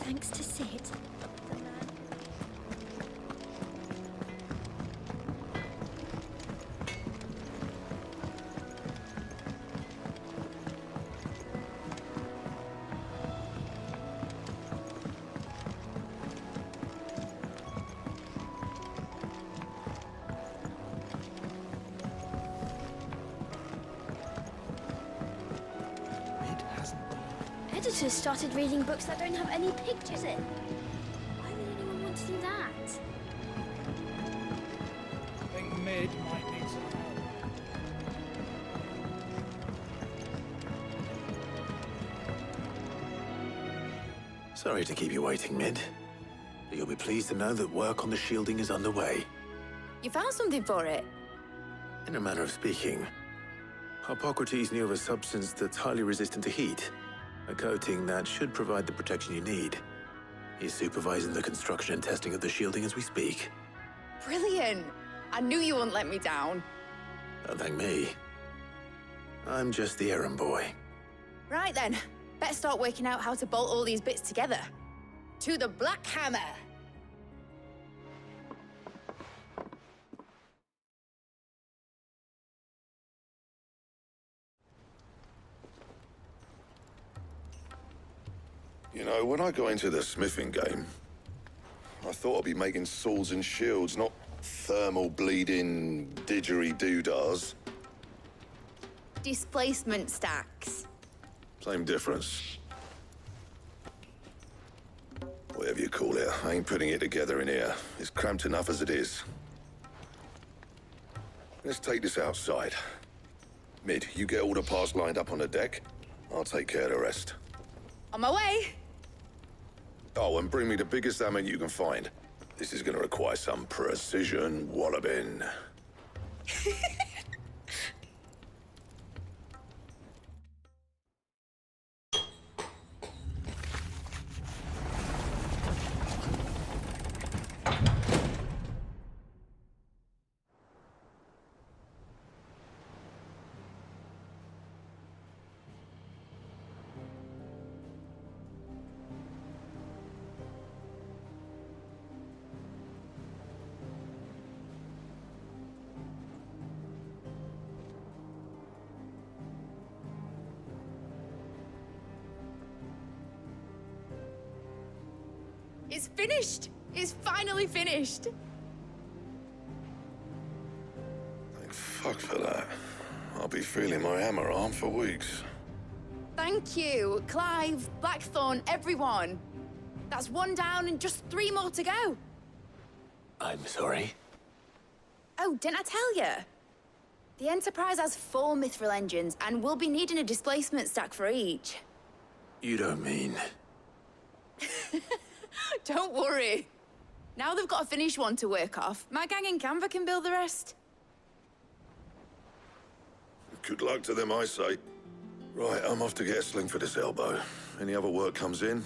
Thanks to Sid. Editors started reading books that don't have any pictures in. Why would anyone want to do that? I think Mid might need some help. Sorry to keep you waiting, Mid. But you'll be pleased to know that work on the shielding is underway. You found something for it? In a manner of speaking, Hippocrates knew of a substance that's highly resistant to heat. A coating that should provide the protection you need. He's supervising the construction and testing of the shielding as we speak. Brilliant! I knew you wouldn't let me down. Don't thank me. I'm just the errand boy. Right then, better start working out how to bolt all these bits together. To the Black Hammer! You know, when I got into the smithing game, I thought I'd be making swords and shields, not thermal bleeding didgeridoo-dahs. Displacement stacks. Same difference. Whatever you call it, I ain't putting it together in here. It's cramped enough as it is. Let's take this outside. Mid, you get all the parts lined up on the deck. I'll take care of the rest. On my way! Oh, and bring me the biggest hammer you can find. This is gonna require some precision walloping. It's finished! It's finally finished! Thank fuck for that. I'll be feeling my hammer arm for weeks. Thank you, Clive, Blackthorn, everyone. That's one down and just 3 more to go. I'm sorry. Oh, didn't I tell you? The Enterprise has 4 mithril engines, and we'll be needing a displacement stack for each. You don't mean... Don't worry. Now they've got a finished one to work off, my gang in Canva can build the rest. Good luck to them, I say. Right, I'm off to get a sling for this elbow. Any other work comes in,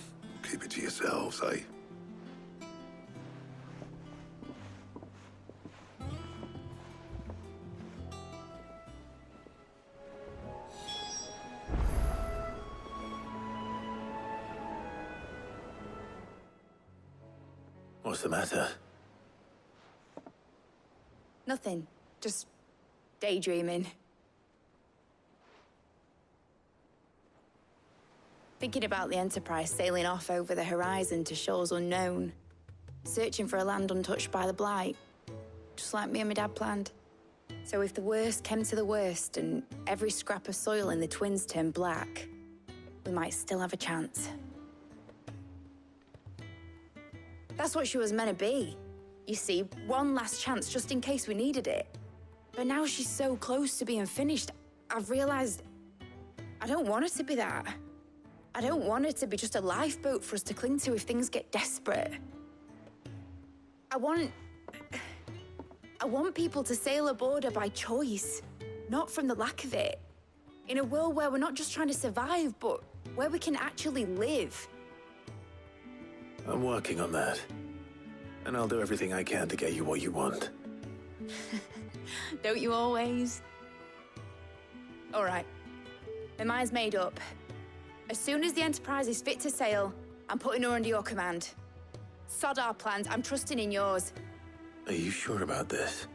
keep it to yourselves, eh? What's the matter? Nothing. Just daydreaming. Thinking about the Enterprise sailing off over the horizon to shores unknown. Searching for a land untouched by the Blight. Just like me and my dad planned. So if the worst came to the worst and every scrap of soil in the Twins turned black, we might still have a chance. That's what she was meant to be. You see, one last chance just in case we needed it. But now she's so close to being finished, I've realized I don't want it to be that. I don't want it to be just a lifeboat for us to cling to if things get desperate. I want people to sail aboard her by choice, not from the lack of it. In a world where we're not just trying to survive, but where we can actually live. I'm working on that. And I'll do everything I can to get you what you want. Don't you always? All right. My mind's made up. As soon as the Enterprise is fit to sail, I'm putting her under your command. Sod our plans, I'm trusting in yours. Are you sure about this?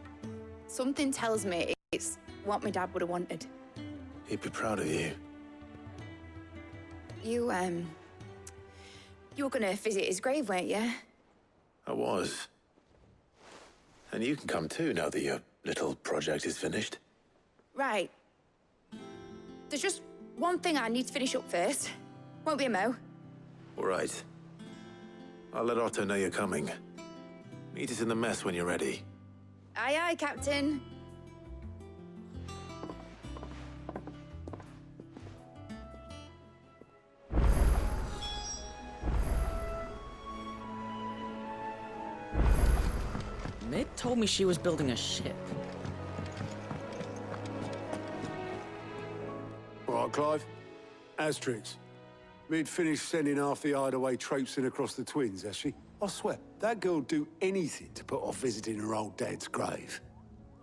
Something tells me it's what my dad would have wanted. He'd be proud of you. You were gonna visit his grave, weren't you? I was. And you can come too, now that your little project is finished. Right. There's just one thing I need to finish up first. Won't be a mo. All right. I'll let Otto know you're coming. Meet us in the mess when you're ready. Aye, aye, Captain. Mid told me she was building a ship. All right, Clive. Asterix. Mid finished sending half the hideaway traipsing across the twins, has she? I swear, that girl'd do anything to put off visiting her old dad's grave.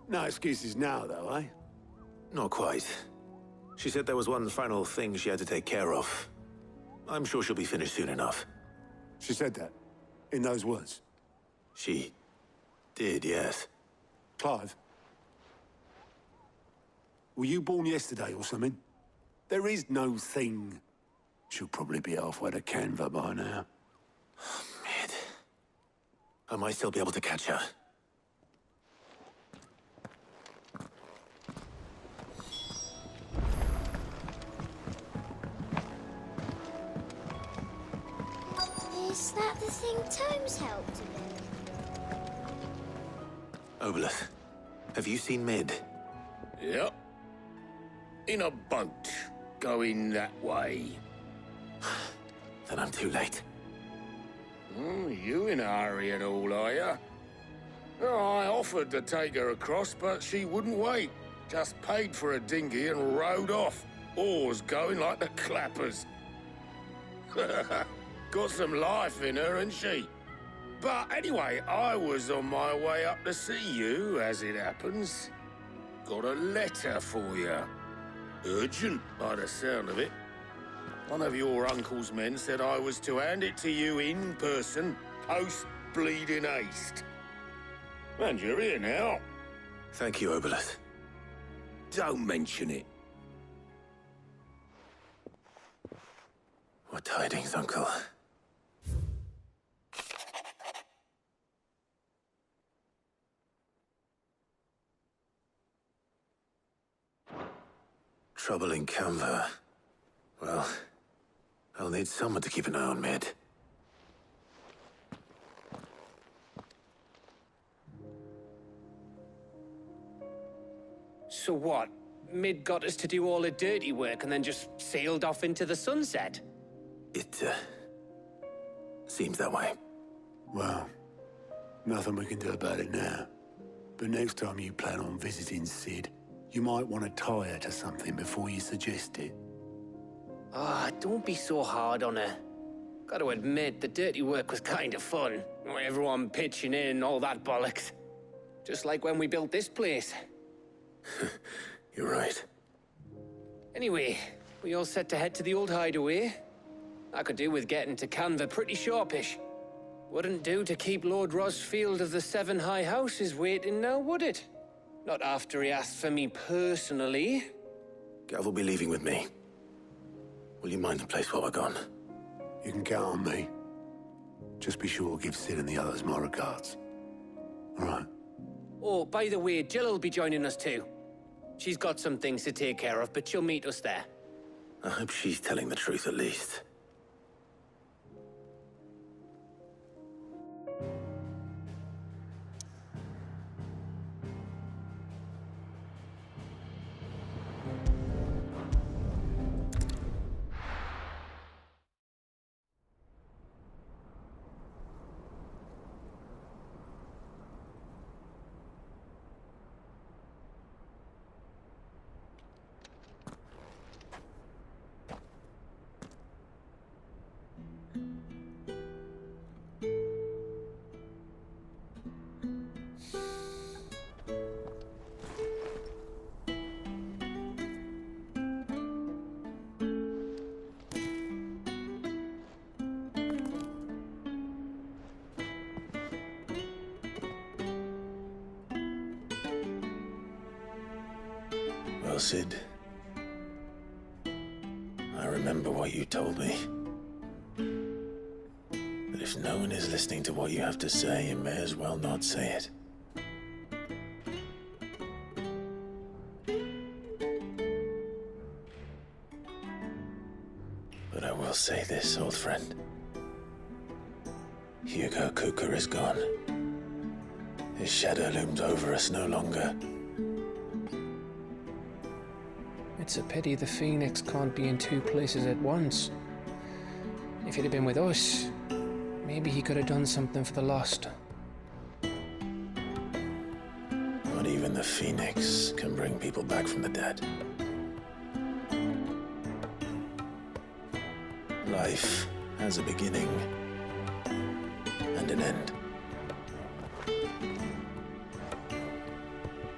No excuses now, though, eh? Not quite. She said there was one final thing she had to take care of. I'm sure she'll be finished soon enough. She said that, in those words. She did, yes. Clive, were you born yesterday or something? There is no thing. She'll probably be halfway to Canva by now. Mid. I might still be able to catch her. Is that the thing Tomes helped him in? Obolus, have you seen Mid? Yep. In a boat, going that way. Then I'm too late. You in a hurry and all, are you? Oh, I offered to take her across, but she wouldn't wait. Just paid for a dinghy and rowed off. Oars going like the clappers. Got some life in her, ain't she? But anyway, I was on my way up to see you, as it happens. Got a letter for you. Urgent, by the sound of it. One of your uncle's men said I was to hand it to you in person, post-bleeding haste. And you're here now. Thank you, Obolus. Don't mention it. What tidings, Uncle? Trouble in Canva. Well, I'll need someone to keep an eye on Mid. So what? Mid got us to do all the dirty work and then just sailed off into the sunset? It, seems that way. Well, nothing we can do about it now. But next time you plan on visiting Sid, you might want to tie her to something before you suggest it. Ah, don't be so hard on her. Gotta admit, the dirty work was kind of fun. Everyone pitching in, all that bollocks. Just like when we built this place. You're right. Anyway, we all set to head to the old hideaway. I could do with getting to Canva pretty sharpish. Wouldn't do to keep Lord Rosfield of the Seven High Houses waiting now, would it? Not after he asked for me personally. Gav will be leaving with me. Will you mind the place while we're gone? You can count on me. Just be sure to give Sid and the others my regards. All right. Oh, by the way, Jill will be joining us too. She's got some things to take care of, but she'll meet us there. I hope she's telling the truth at least. Cid. I remember what you told me. That if no one is listening to what you have to say, you may as well not say it. But I will say this, old friend. Hugo Kuka is gone. His shadow looms over us no longer. It's a pity the Phoenix can't be in two places at once. If he'd have been with us, maybe he could have done something for the lost. Not even the Phoenix can bring people back from the dead. Life has a beginning and an end.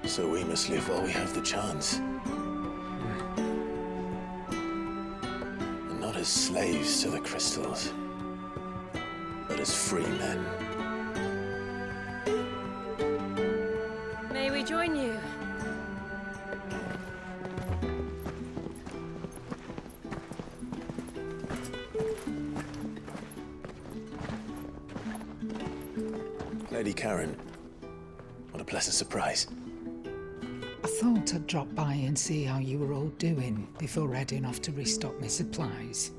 So we must live while we have the chance. And not as slaves to the crystals, but as free men. May we join you? Lady Karen, what a pleasant surprise. I thought I'd drop by and see how you were all doing before heading off to restock my supplies.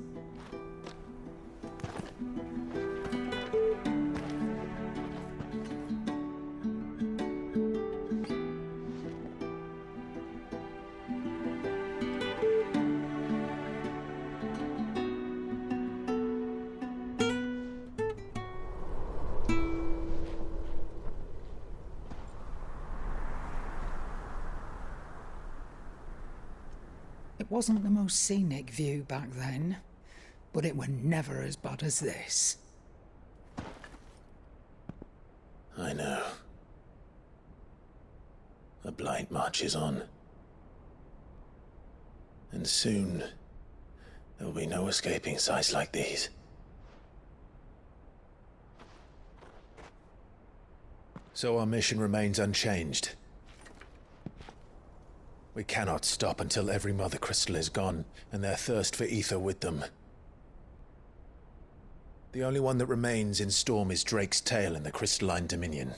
It wasn't the most scenic view back then, but it were never as bad as this. I know. The blight marches on. And soon, there will be no escaping sights like these. So our mission remains unchanged. We cannot stop until every Mother Crystal is gone, and their thirst for ether with them. The only one that remains in Storm is Drake's tail in the Crystalline Dominion.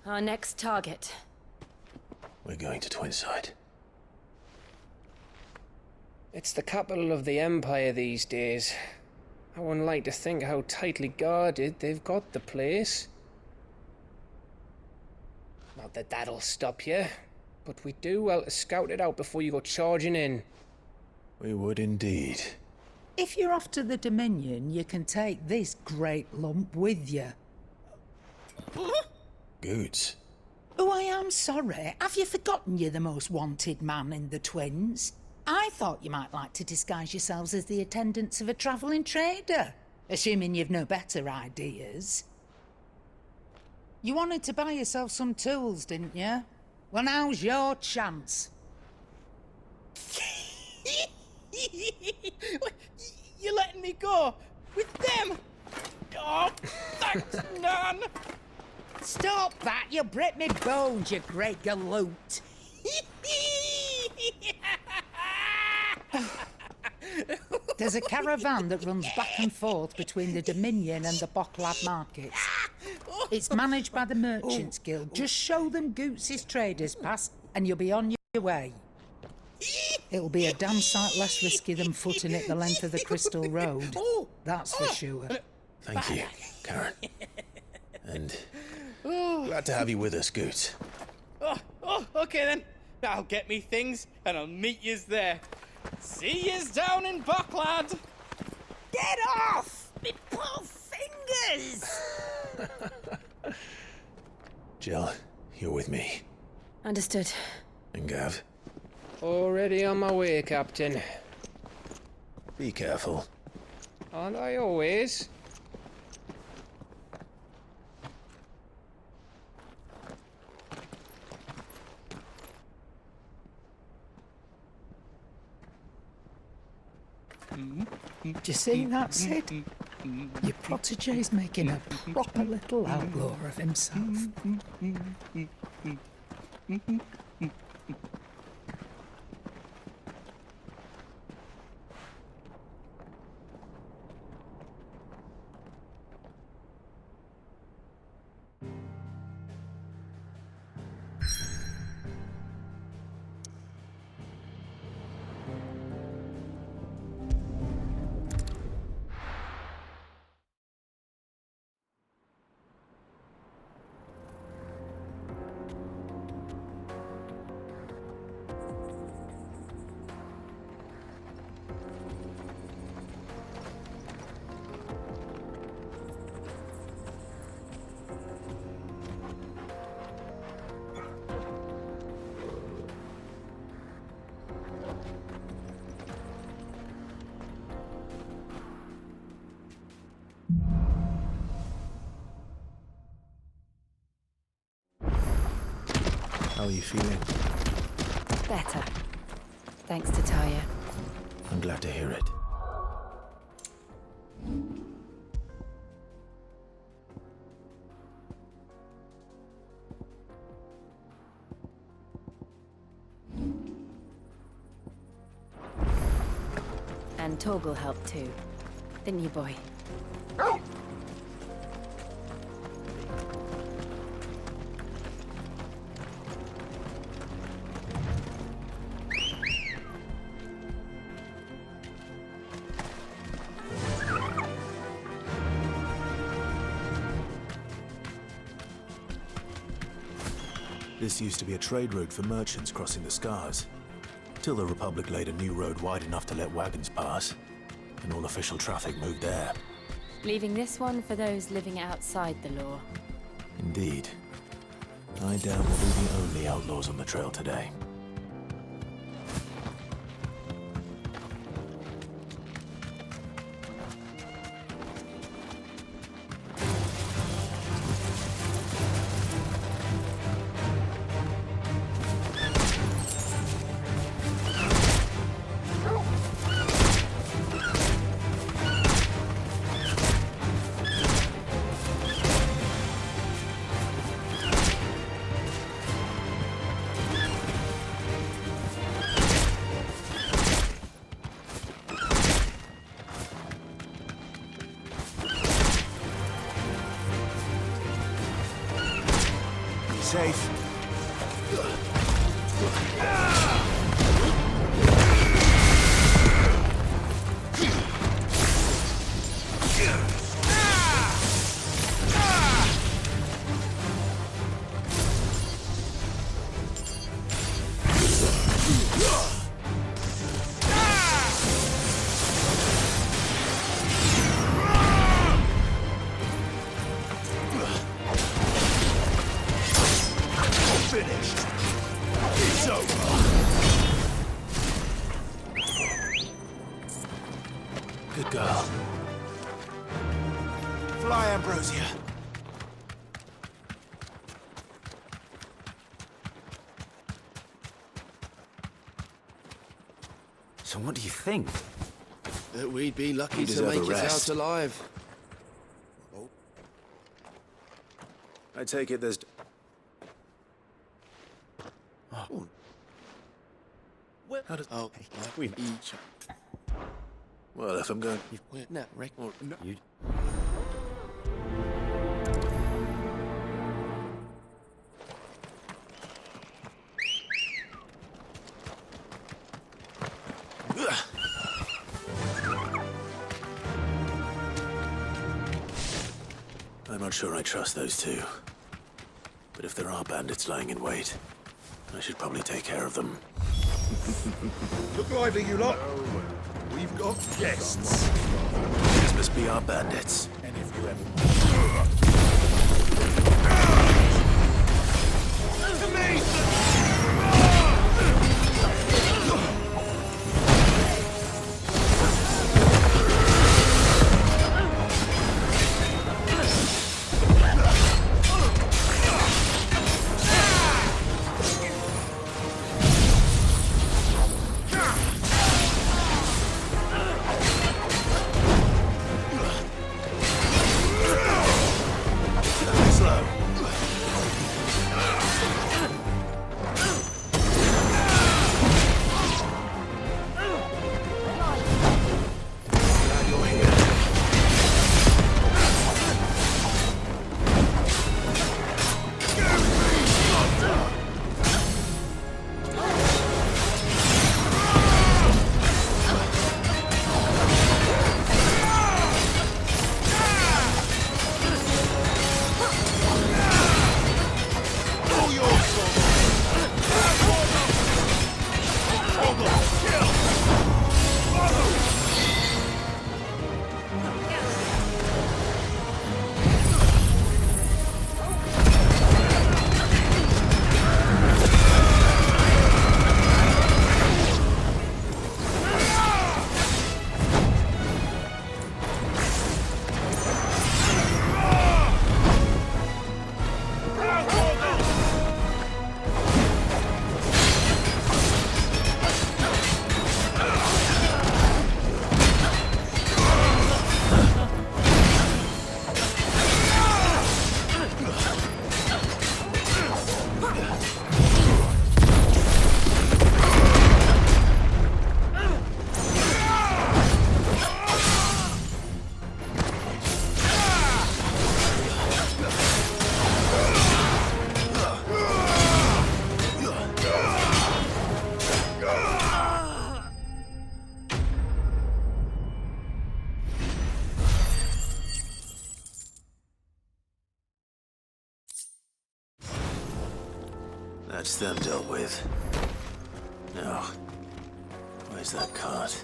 Our next target. We're going to Twinside. It's the capital of the Empire these days. I wouldn't like to think how tightly guarded they've got the place. Not that that'll stop you, but we do well to scout it out before you go charging in. We would indeed. If you're off to the Dominion, you can take this great lump with you. Goods. Oh, I am sorry. Have you forgotten you're the most wanted man in the Twins? I thought you might like to disguise yourselves as the attendants of a travelling trader, assuming you've no better ideas. You wanted to buy yourself some tools, didn't you? Well, now's your chance. You're letting me go with them? Oh, thanks, Nan. Stop that! You'll break me bones, you great galoot. There's a caravan that runs back and forth between the Dominion and the Bocklad markets. It's managed by the Merchants Guild. Just show them Goots' traders pass and you'll be on your way. It'll be a damn sight less risky than footing it the length of the Crystal Road. That's for sure. Thank you, Karen. And glad to have you with us, Goots. Okay then. I'll get me things and I'll meet yous there. See yous down in Bocklad. Get off! Me poor fingers! Jill, you're with me. Understood. And Gav, Already on my way, Captain. be careful. Aren't I always? Do you see that, Sid? Your protege's making a proper little outlaw of himself. How are you feeling? Better. Thanks to Taya. I'm glad to hear it. And Torgal helped too. Didn't you, boy? This used to be a trade route for merchants crossing the Scars, till the Republic laid a new road wide enough to let wagons pass, and all official traffic moved there. Leaving this one for those living outside the law. Indeed. I doubt we'll be the only outlaws on the trail today. Safe. Finished. It's over. Good girl. Fly, Ambrosia. So what do you think? That we'd be lucky You to deserve make a it out rest. alive. I take it there's... Oh. How does... Oh, we each. Well, if I'm going... No, Rick. No. You... I'm not sure I trust those two. But if there are bandits lying in wait, I should probably take care of them. Look lively, you lot. We've got guests. These must be our bandits. And if you ever... To me! Slow. That's them dealt with. Now, where's that cart?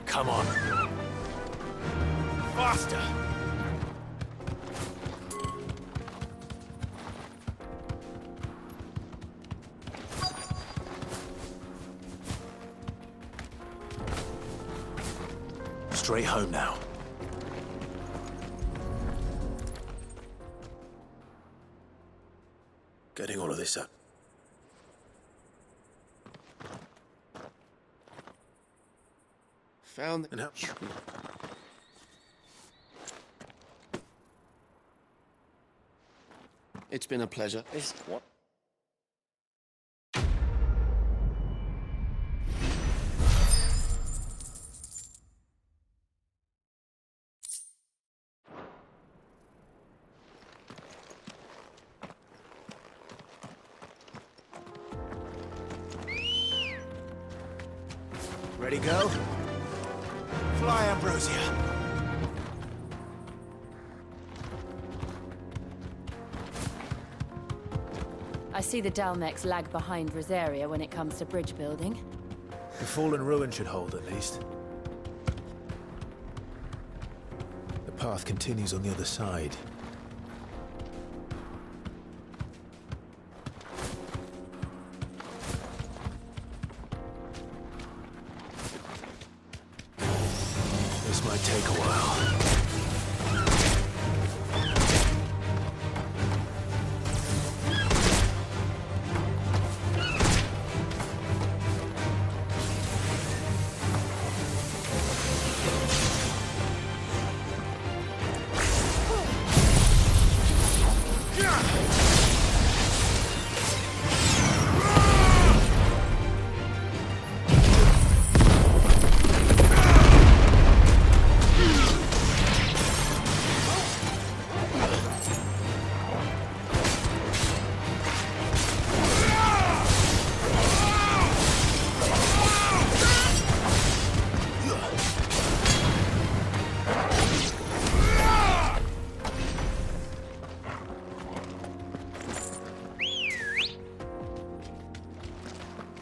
Come on. Faster! Straight home now. Getting all of this up. Found And how... It's been a pleasure. What? Ready, go? Fly, Ambrosia. I see the Dalmex lag behind Rosaria when it comes to bridge building. The fallen ruin should hold, at least. The path continues on the other side. This might take a while.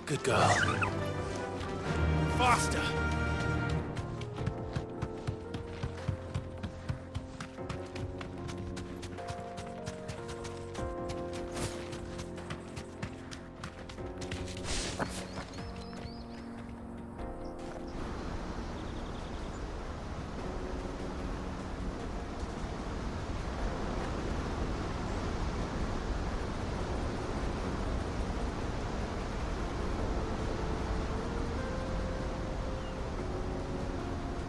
Good girl. Faster!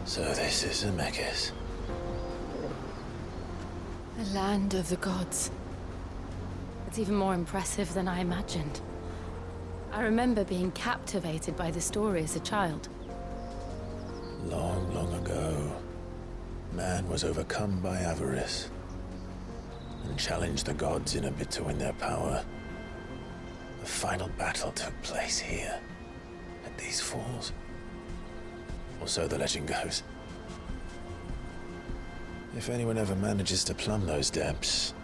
So this is Zemeckis. The land of the gods. It's even more impressive than I imagined. I remember being captivated by the story as a child. Long, long ago, man was overcome by avarice and challenged the gods in a bid to win their power. The final battle took place here, at these falls. Or so the legend goes. If anyone ever manages to plumb those depths,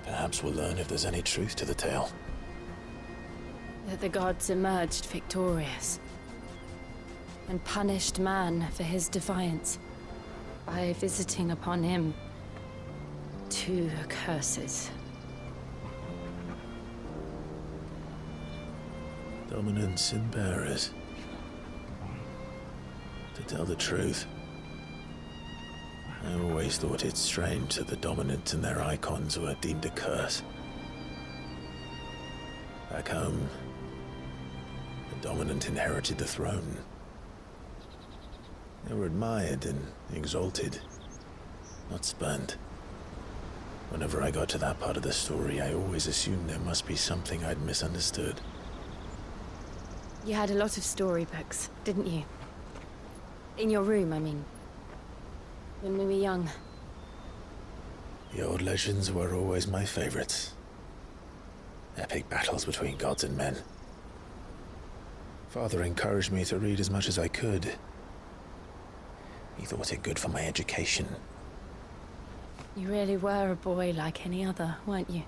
perhaps we'll learn if there's any truth to the tale. That the gods emerged victorious and punished man for his defiance by visiting upon him 2 curses. Dominance and bearers. To tell the truth, I always thought it strange that the dominant and their icons were deemed a curse. Back home, the dominant inherited the throne. They were admired and exalted, not spurned. Whenever I got to that part of the story, I always assumed there must be something I'd misunderstood. You had a lot of storybooks, didn't you? In your room, I mean. When we were young. The old legends were always my favorites. Epic battles between gods and men. Father encouraged me to read as much as I could. He thought it good for my education. You really were a boy like any other, weren't you?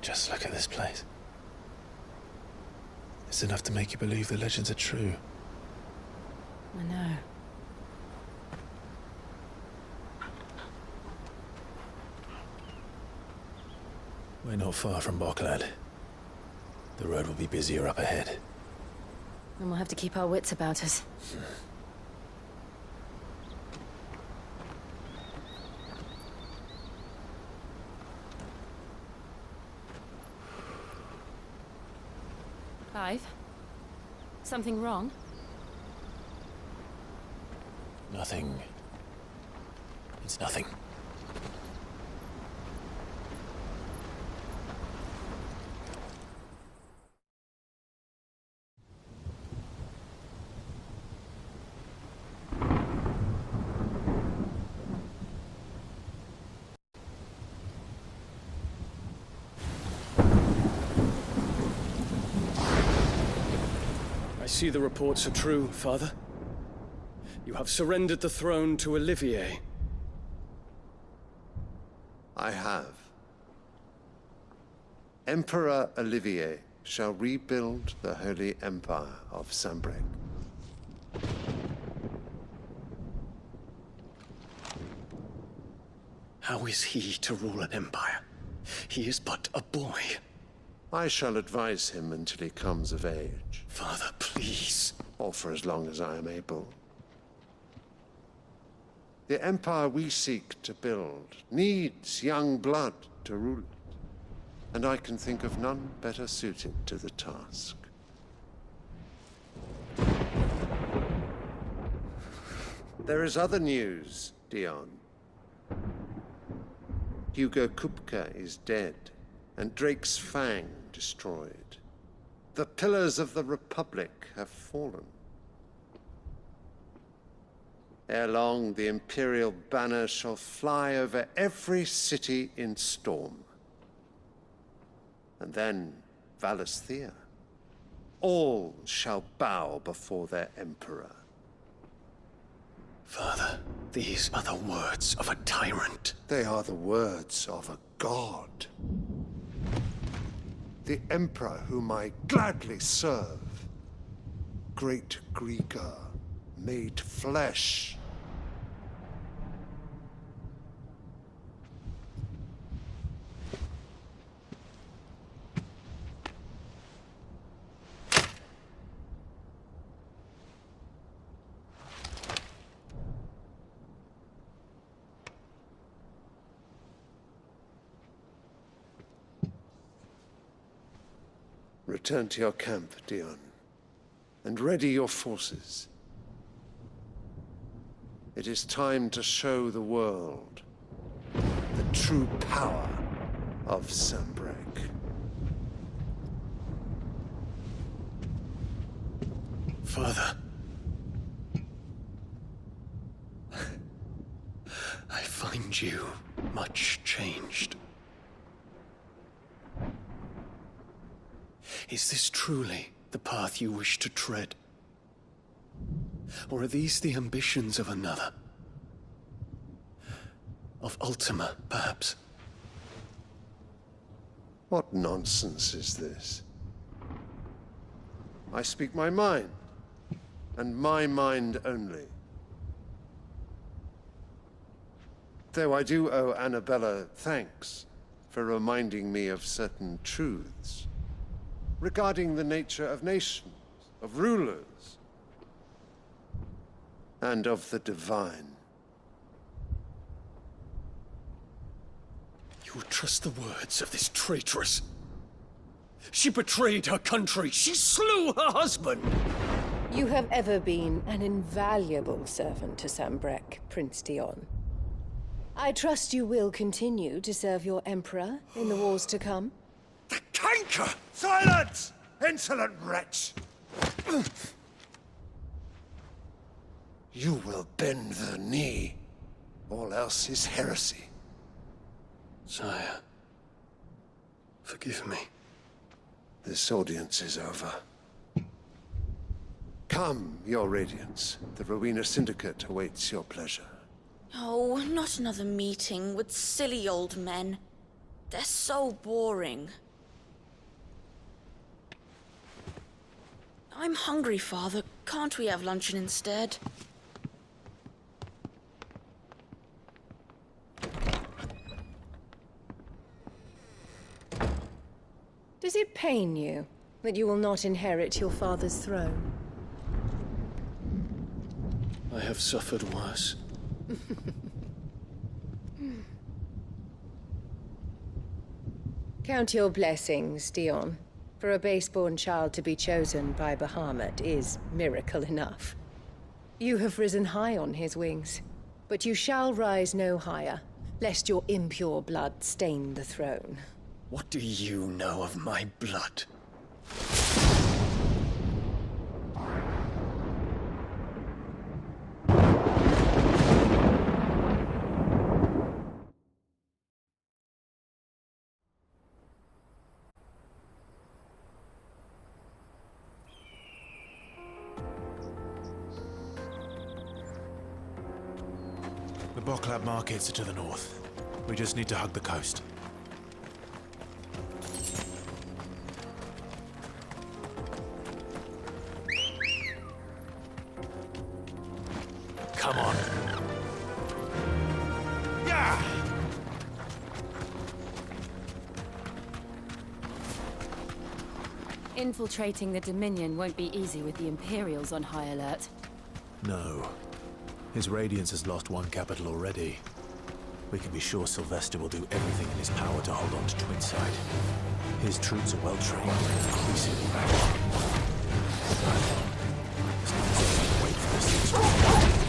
Just look at this place. It's enough to make you believe the legends are true. I know. We're not far from Boklad. The road will be busier up ahead. And we'll have to keep our wits about us. Clive? Something wrong? Nothing. It's nothing. I see the reports are true, Father. You have surrendered the throne to Olivier. I have. Emperor Olivier shall rebuild the Holy Empire of Sanbreque. How is he to rule an empire? He is but a boy. I shall advise him until he comes of age. Father, please. Or for as long as I am able. The empire we seek to build needs young blood to rule it, and I can think of none better suited to the task. There is other news, Dion. Hugo Kupka is dead, and Drake's Fang destroyed. The pillars of the Republic have fallen. Ere long, the Imperial banner shall fly over every city in Storm. And then, Valisthea. All shall bow before their Emperor. Father, these are the words of a tyrant. They are the words of a god. The Emperor whom I gladly serve. Great Greeker, made flesh. Return to your camp, Dion, and ready your forces. It is time to show the world the true power of Sanbreque. Father. I find you much changed. Is this truly the path you wish to tread? Or are these the ambitions of another? Of Ultima, perhaps? What nonsense is this? I speak my mind, and my mind only. Though I do owe Annabella thanks for reminding me of certain truths regarding the nature of nations, of rulers, and of the divine. You would trust the words of this traitress? She betrayed her country. She slew her husband. You have ever been an invaluable servant to Sanbreque, Prince Dion. I trust you will continue to serve your Emperor in the wars to come. The canker! Silence! Insolent wretch! You will bend the knee. All else is heresy. Sire, forgive me. This audience is over. Come, Your Radiance. The Rowena Syndicate awaits your pleasure. Oh, not another meeting with silly old men. They're so boring. I'm hungry, Father. Can't we have luncheon instead? Does it pain you that you will not inherit your father's throne? I have suffered worse. Count your blessings, Dion. For a base-born child to be chosen by Bahamut is miracle enough. You have risen high on his wings, but you shall rise no higher, lest your impure blood stain the throne. What do you know of my blood? The Boklab markets are to the north. We just need to hug the coast. Come on. Yeah! Infiltrating the Dominion won't be easy with the Imperials on high alert. No. His Radiance has lost one capital already. We can be sure Sylvester will do everything in his power to hold on to Twinside. His troops are well trained and increasingly powerful. As long as we can wait for the siege.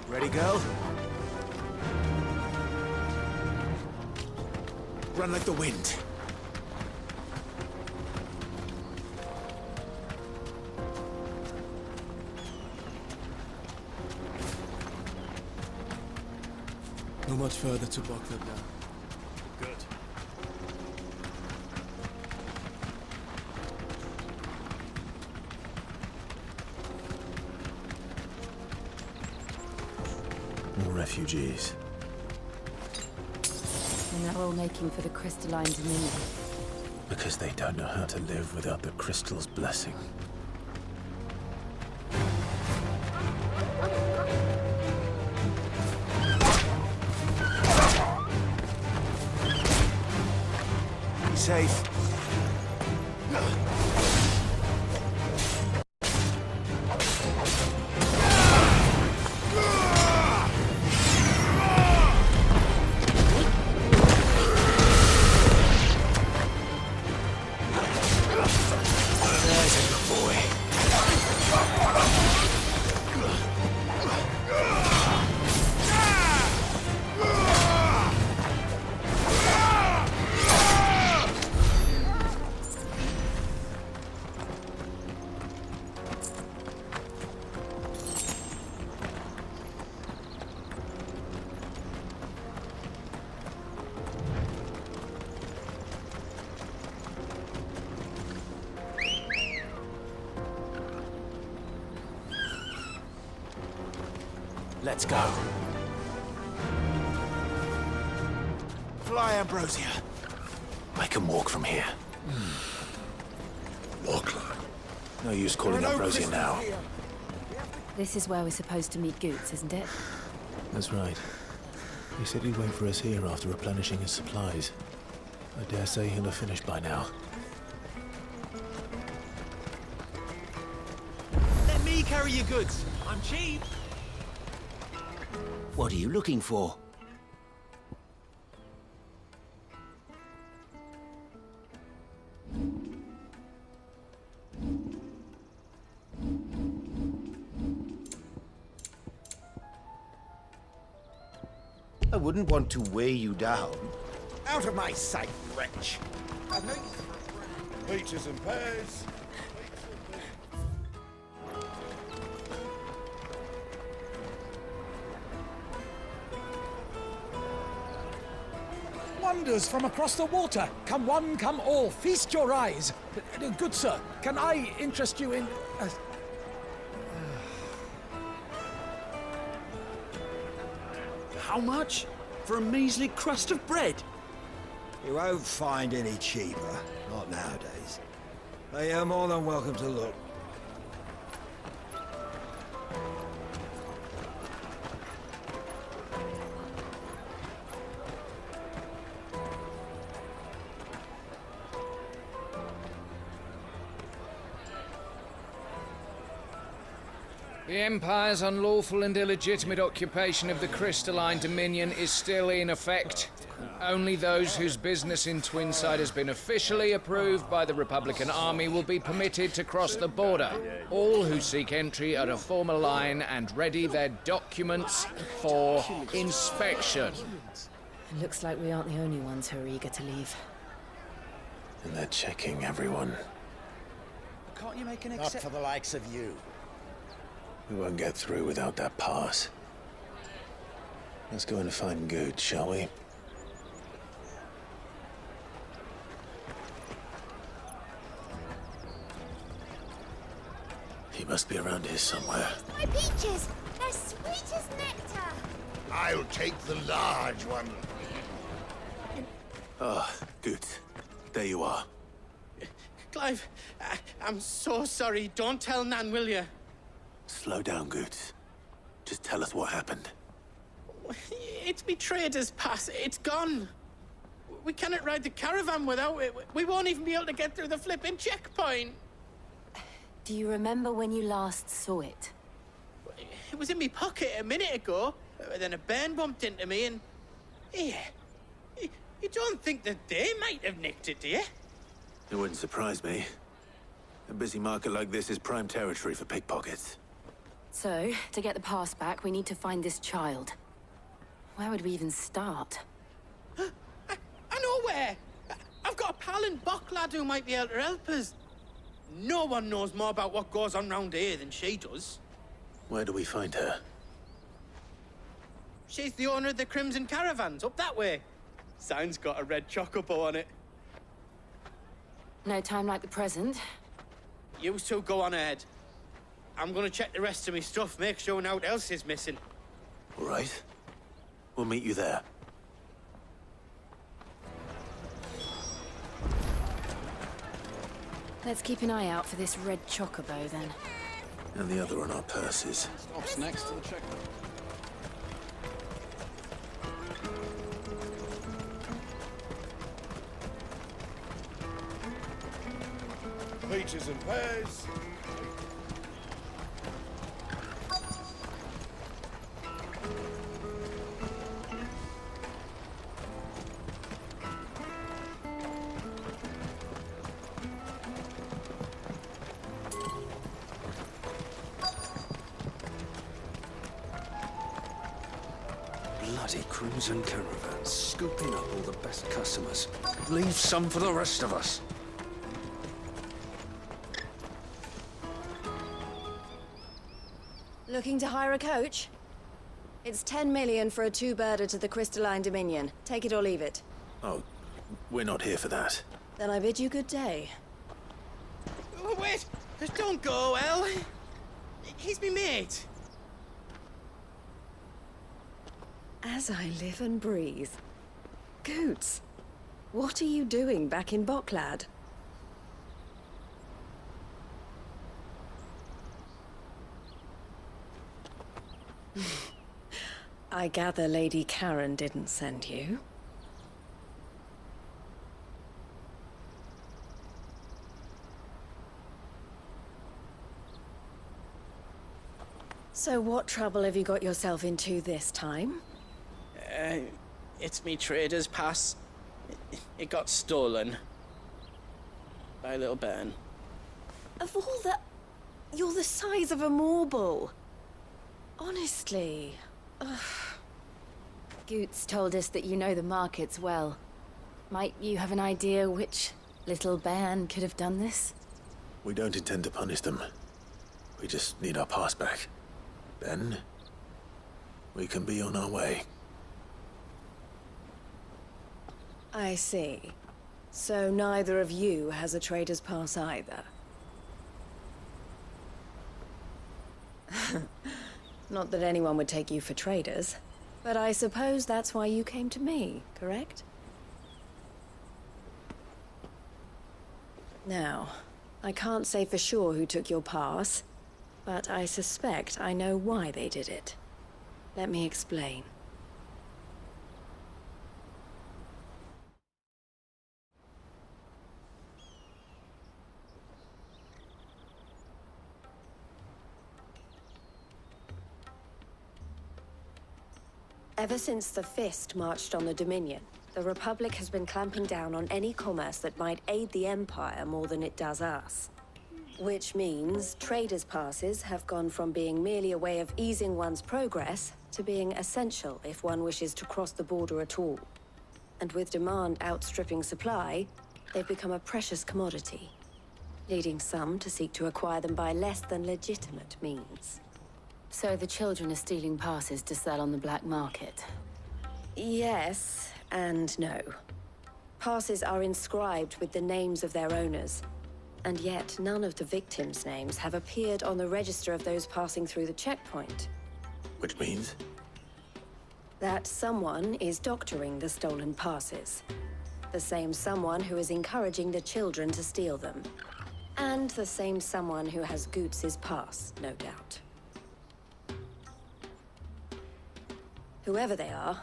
Ready, girl? Run like the wind. Not much further to Boklab now. Good. More refugees. And they're all making for the crystalline dominion. Because they don't know how to live without the crystal's blessing. Be safe. Let's go. Fly, Ambrosia. I can walk from here. Lachlan. No use calling Ambrosia now. This is where we're supposed to meet Goots, isn't it? That's right. He said he'd wait for us here after replenishing his supplies. I dare say he'll have finished by now. Let me carry your goods. I'm cheap. What are you looking for? I wouldn't want to weigh you down. Out of my sight, wretch. Peaches and pears. Wonders from across the water. Come one, come all. Feast your eyes. Good sir, can I interest you in... How much? For a measly crust of bread? You won't find any cheaper. Not nowadays. But you're more than welcome to look. The Empire's unlawful and illegitimate occupation of the crystalline dominion is still in effect. Only those whose business in Twinside has been officially approved by the Republican Army will be permitted to cross the border. All who seek entry are to form a line and ready their documents for inspection. It looks like we aren't the only ones who are eager to leave. And they're checking everyone. Can't you make an exception? Not for the likes of you. We won't get through without that pass. Let's go and find Good, shall we? He must be around here somewhere. My peaches! They're sweet as nectar! I'll take the large one. Ah, Good. There you are. Clive, I'm so sorry. Don't tell Nan, will you? Slow down, Goots. Just tell us what happened. It's me trader's pass. It's gone. We cannot ride the caravan without it. We won't even be able to get through the flipping checkpoint. Do you remember when you last saw it? It was in my pocket a minute ago. Then a bairn bumped into me and... Yeah. You don't think that they might have nicked it, do you? It wouldn't surprise me. A busy market like this is prime territory for pickpockets. So, to get the pass back, we need to find this child. Where would we even start? I know where! I've got a pal in Bock lad who might be able to help us. No one knows more about what goes on round here than she does. Where do we find her? She's the owner of the Crimson Caravans, up that way. Sign's got a red chocobo on it. No time like the present. You two go on ahead. I'm gonna check the rest of my stuff, make sure no one else is missing. All right. We'll meet you there. Let's keep an eye out for this red chocobo, then. And the other on our purses. Stops next to the checkpoint. Peaches and pears. Bloody crimson caravan, scooping up all the best customers. Leave some for the rest of us. Looking to hire a coach? It's 10 million for a two-birder to the Crystalline Dominion. Take it or leave it. Oh, we're not here for that. Then I bid you good day. Oh, wait! Don't go, El. He's me mate. As I live and breathe. Goots, what are you doing back in Boklad? I gather Lady Karen didn't send you. So what trouble have you got yourself into this time? It's me trader's pass. It got stolen. By a little bairn. Of all the... You're the size of a marble. Honestly. Ugh. Goots told us that you know the markets well. Might you have an idea which little bairn could have done this? We don't intend to punish them. We just need our pass back. Then, we can be on our way. I see. So neither of you has a trader's pass either. Not that anyone would take you for traders, but I suppose that's why you came to me, correct? Now, I can't say for sure who took your pass, but I suspect I know why they did it. Let me explain. Ever since the Fist marched on the Dominion, the Republic has been clamping down on any commerce that might aid the Empire more than it does us. Which means traders' passes have gone from being merely a way of easing one's progress to being essential if one wishes to cross the border at all. And with demand outstripping supply, they've become a precious commodity, leading some to seek to acquire them by less than legitimate means. So the children are stealing passes to sell on the black market? Yes, and no. Passes are inscribed with the names of their owners, and yet none of the victims' names have appeared on the register of those passing through the checkpoint. Which means? That someone is doctoring the stolen passes. The same someone who is encouraging the children to steal them. And the same someone who has Goots' pass, no doubt. Whoever they are,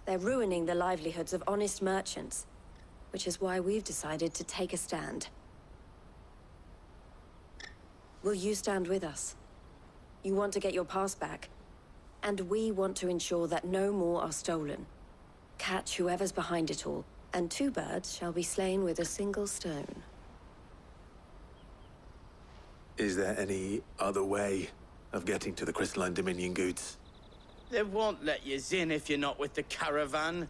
they're ruining the livelihoods of honest merchants, which is why we've decided to take a stand. Will you stand with us? You want to get your pass back, and we want to ensure that no more are stolen. Catch whoever's behind it all, and two birds shall be slain with a single stone. Is there any other way of getting to the Crystalline Dominion, Goots? They won't let you in if you're not with the caravan.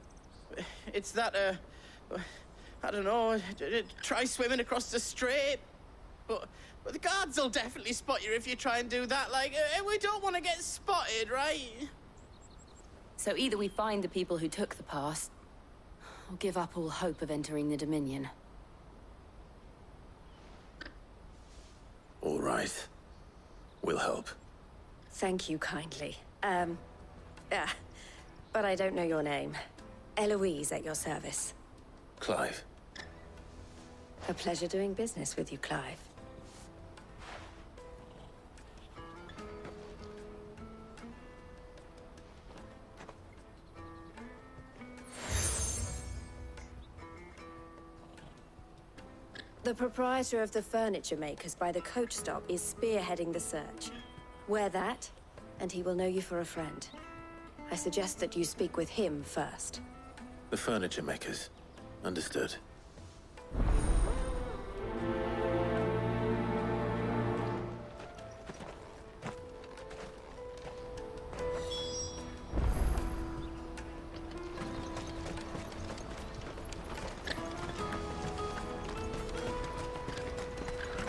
It's that, I don't know, try swimming across the strait. But the guards will definitely spot you if you try and do that. Like, we don't want to get spotted, right? So either we find the people who took the pass, or give up all hope of entering the Dominion. All right. We'll help. Thank you kindly. But I don't know your name. Eloise at your service. Clive. A pleasure doing business with you, Clive. The proprietor of the furniture makers by the coach stop is spearheading the search. Wear that, and he will know you for a friend. I suggest that you speak with him first. The furniture makers. Understood.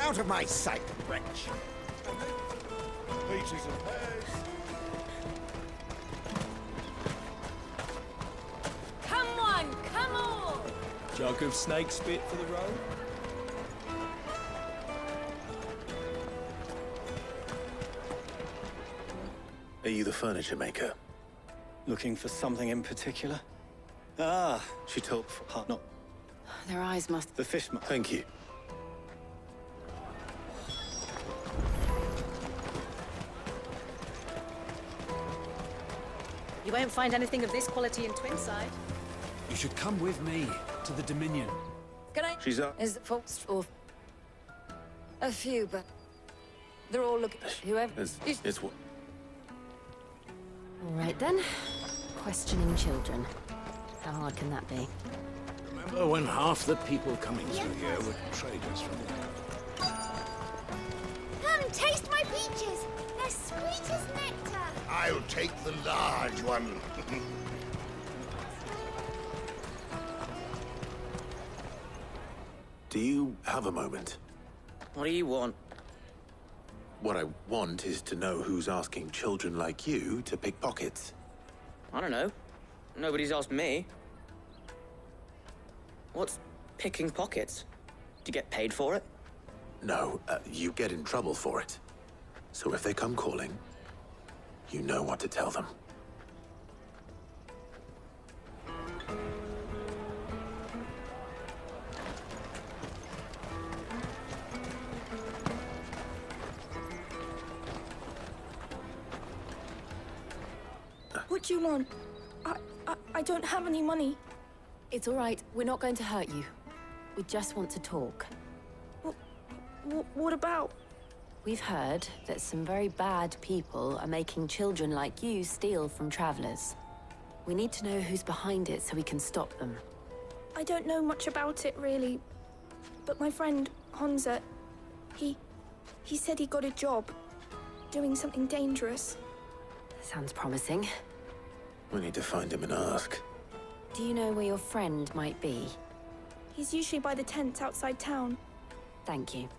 Out of my sight, wretch! Peaches and pears. Come on, come on! Jug of snake spit for the road? Are you the furniture maker? Looking for something in particular? Ah, She told... no. Their eyes must... The fish... Thank you. You won't find anything of this quality in Twinside. You should come with me to the Dominion. Can I? She's up. Is it folks or a few, but they're all looking. Whoever. It's what... All right then. Questioning children. How hard can that be? Remember when half the people coming through here were traders from there? Come, taste my peaches. They're sweet as nectar. I'll take the large one. Do you have a moment? What do you want? What I want is to know who's asking children like you to pick pockets. I don't know. Nobody's asked me. What's picking pockets? Do you get paid for it? No, you get in trouble for it. So if they come calling, you know what to tell them. What do you want? I don't have any money. It's all right. We're not going to hurt you. We just want to talk. What about? We've heard that some very bad people are making children like you steal from travelers. We need to know who's behind it so we can stop them. I don't know much about it, really. But my friend, Honza, he said he got a job doing something dangerous. Sounds promising. We need to find him and ask. Do you know where your friend might be? He's usually by the tents outside town. Thank you.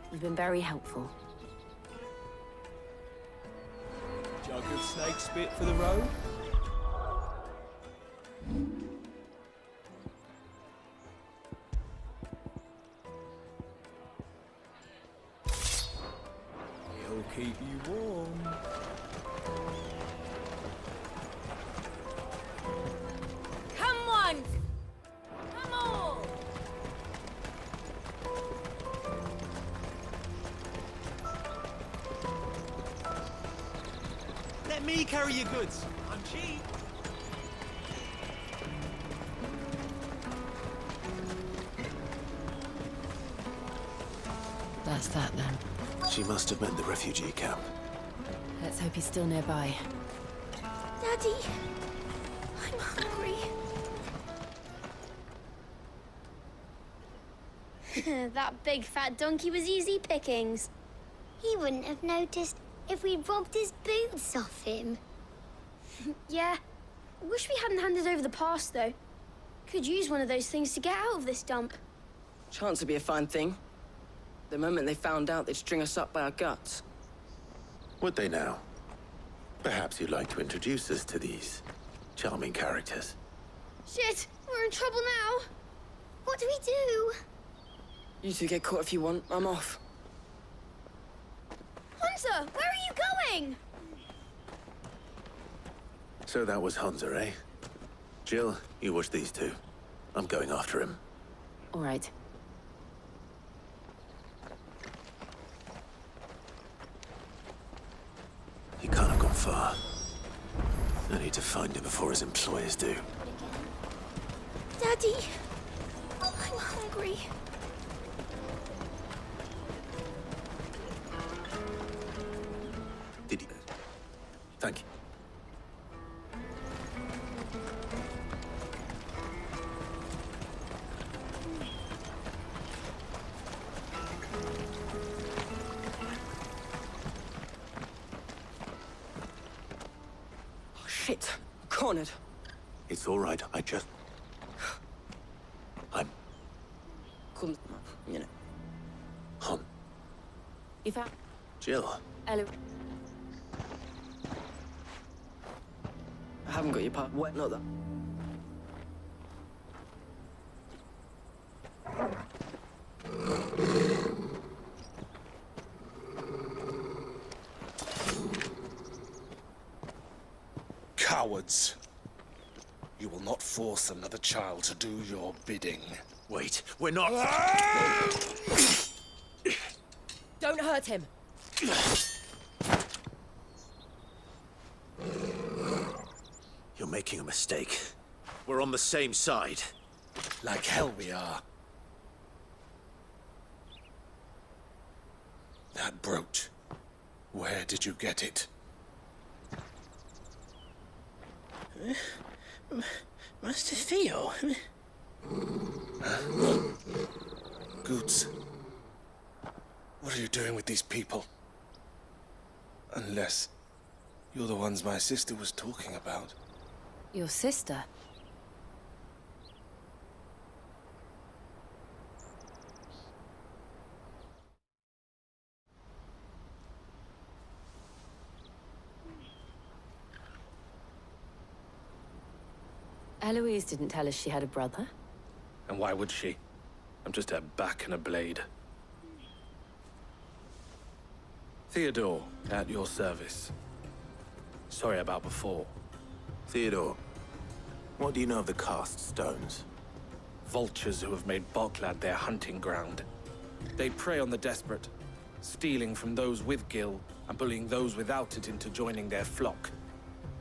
You've been very helpful. Jug of snake spit for the road? He'll keep you warm. Come on! Come on! Let me carry your goods. I'm cheap. That's that then. She must have meant the refugee camp. Let's hope he's still nearby. Daddy, I'm hungry. That big fat donkey was easy pickings. He wouldn't have noticed if we'd robbed his boots off him. Yeah. Wish we hadn't handed over the pass, though. Could use one of those things to get out of this dump. Chance would be a fine thing. The moment they found out, they'd string us up by our guts. Would they now? Perhaps you'd like to introduce us to these charming characters. Shit, we're in trouble now. What do we do? You two get caught if you want. I'm off. Hunter, where are you going? So that was Hunter, eh? Jill, you watch these two. I'm going after him. All right. need to find him before his employers do. Daddy, I'm hungry. Did he? Thank you. Oh, shit. Cornered. It's all right. I'm... Couldn't, you know. Hon. You found... Jill. Hello. I haven't got your part. What? Not that. Cowards. You will not force another child to do your bidding. Wait, we're not... Don't hurt him. You're making a mistake. We're on the same side. Like hell we are. That brooch. Where did you get it? Master Theo? Goods. What are you doing with these people? Unless you're the ones my sister was talking about. Your sister? Eloise didn't tell us she had a brother. And why would she? I'm just her back and a blade. Theodore, at your service. Sorry about before. Theodore, what do you know of the cast stones? Vultures who have made Boklad their hunting ground. They prey on the desperate, stealing from those with gil and bullying those without it into joining their flock.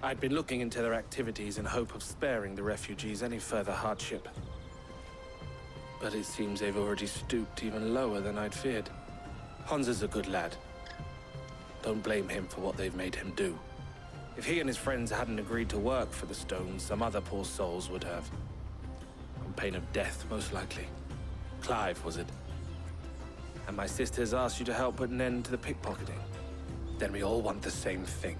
I'd been looking into their activities in hope of sparing the refugees any further hardship. But it seems they've already stooped even lower than I'd feared. Hans is a good lad. Don't blame him for what they've made him do. If he and his friends hadn't agreed to work for the stones, some other poor souls would have. On pain of death, most likely. Clive, was it? And my sisters asked you to help put an end to the pickpocketing. Then we all want the same thing.